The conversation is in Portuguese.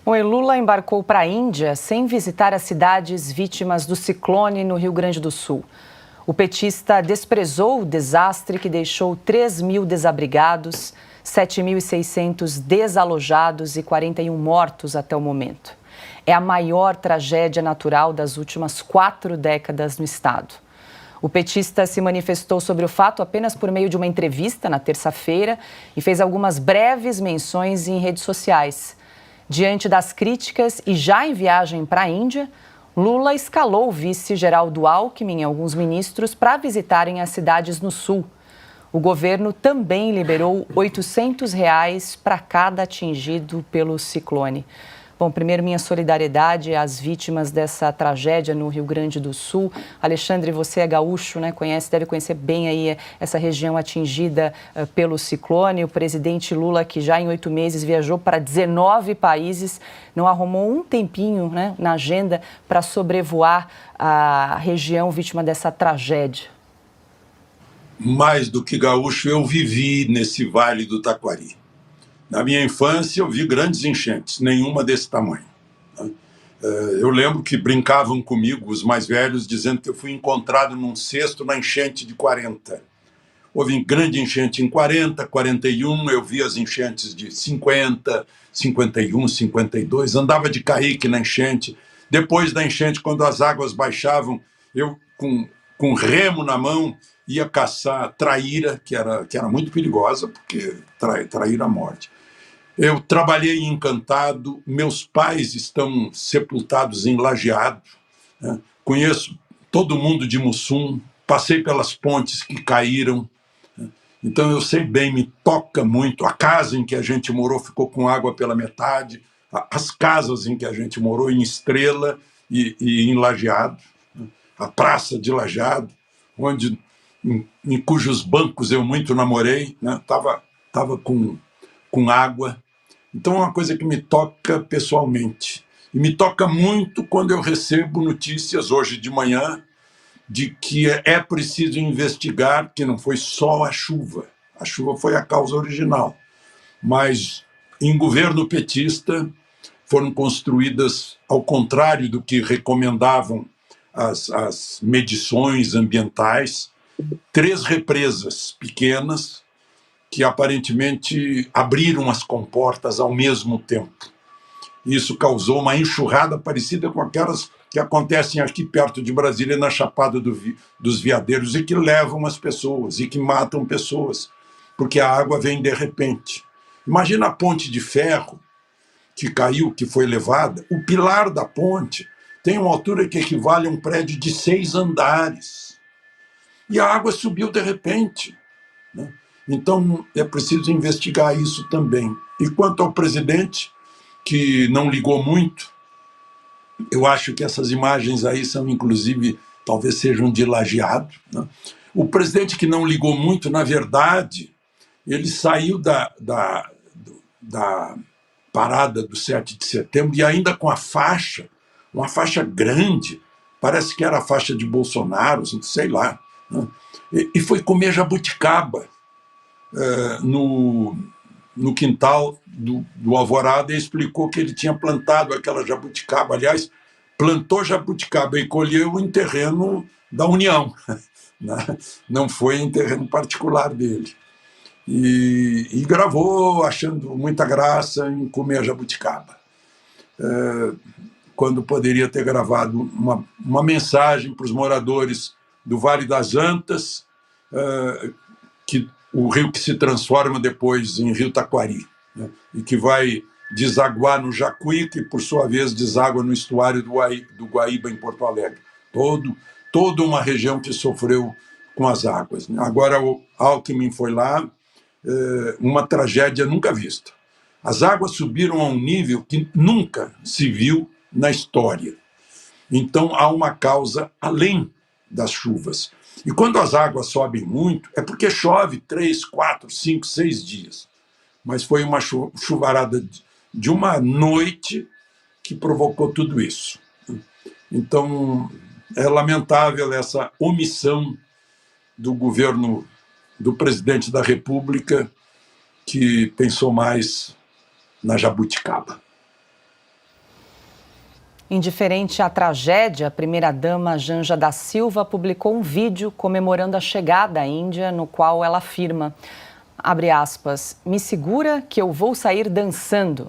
O Lula embarcou para a Índia sem visitar as cidades vítimas do ciclone no Rio Grande do Sul. O petista desprezou o desastre que deixou 3.000 desabrigados, 7.600 desalojados e 41 mortos até o momento. É a maior tragédia natural das últimas 4 décadas no estado. O petista se manifestou sobre o fato apenas por meio de uma entrevista na terça-feira e fez algumas breves menções em redes sociais. Diante das críticas e já em viagem para a Índia, Lula escalou o vice Geraldo Alckmin e alguns ministros para visitarem as cidades no sul. O governo também liberou R$ 800 para cada atingido pelo ciclone. Bom, primeiro, minha solidariedade às vítimas dessa tragédia no Rio Grande do Sul. Alexandre, você é gaúcho, né? Deve conhecer bem aí essa região atingida pelo ciclone. O presidente Lula, que já em 8 meses viajou para 19 países, não arrumou um tempinho, né, na agenda para sobrevoar a região vítima dessa tragédia. Mais do que gaúcho, eu vivi nesse Vale do Taquari. Na minha infância, eu vi grandes enchentes, nenhuma desse tamanho. Eu lembro que brincavam comigo, os mais velhos, dizendo que eu fui encontrado num cesto na enchente de 40. Houve grande enchente em 40, 41, eu vi as enchentes de 50, 51, 52, andava de caique na enchente. Depois da enchente, quando as águas baixavam, eu, com remo na mão, ia caçar traíra, que era muito perigosa, porque traíra à morte. Eu trabalhei em Encantado, meus pais estão sepultados em Lajeado, né? Conheço todo mundo de Mussum, passei pelas pontes que caíram, né? Então eu sei bem, me toca muito. A casa em que a gente morou ficou com água pela metade, as casas em que a gente morou, em Estrela e em Lajeado, né? A Praça de Lajeado, em cujos bancos eu muito namorei, né? Tava com água. Então é uma coisa que me toca pessoalmente. E me toca muito quando eu recebo notícias, hoje de manhã, de que é preciso investigar que não foi só a chuva. A chuva foi a causa original. Mas em governo petista foram construídas, ao contrário do que recomendavam as medições ambientais, 3 represas pequenas que aparentemente abriram as comportas ao mesmo tempo. Isso causou uma enxurrada parecida com aquelas que acontecem aqui perto de Brasília, na Chapada dos Veadeiros, e que levam as pessoas, e que matam pessoas, porque a água vem de repente. Imagina a ponte de ferro que caiu, que foi levada. O pilar da ponte tem uma altura que equivale a um prédio de 6 andares. E a água subiu de repente, né? Então, é preciso investigar isso também. E quanto ao presidente, que não ligou muito, eu acho que essas imagens aí são, inclusive, talvez sejam de Lajeado, né? O presidente que não ligou muito, na verdade, ele saiu da parada do 7 de setembro e ainda com uma faixa grande, parece que era a faixa de Bolsonaro, sei lá, né? E foi comer jabuticaba no quintal do Alvorada, e explicou que ele tinha plantado aquela jabuticaba. Aliás, plantou jabuticaba e colheu em terreno da União, né? Não foi em terreno particular dele. E gravou achando muita graça em comer a jabuticaba, quando poderia ter gravado uma mensagem para os moradores do Vale das Antas, que o rio que se transforma depois em Rio Taquari, né? E que vai desaguar no Jacuí, que por sua vez deságua no estuário do Guaíba, em Porto Alegre. Toda uma região que sofreu com as águas, né? Agora o Alckmin foi lá, uma tragédia nunca vista. As águas subiram a um nível que nunca se viu na história. Então há uma causa além das chuvas. E quando as águas sobem muito, é porque chove 3, 4, 5, 6 dias. Mas foi uma chuvarada de uma noite que provocou tudo isso. Então, é lamentável essa omissão do governo do presidente da República, que pensou mais na jabuticaba. Indiferente à tragédia, a primeira-dama Janja da Silva publicou um vídeo comemorando a chegada à Índia, no qual ela afirma, abre aspas, "me segura que eu vou sair dançando".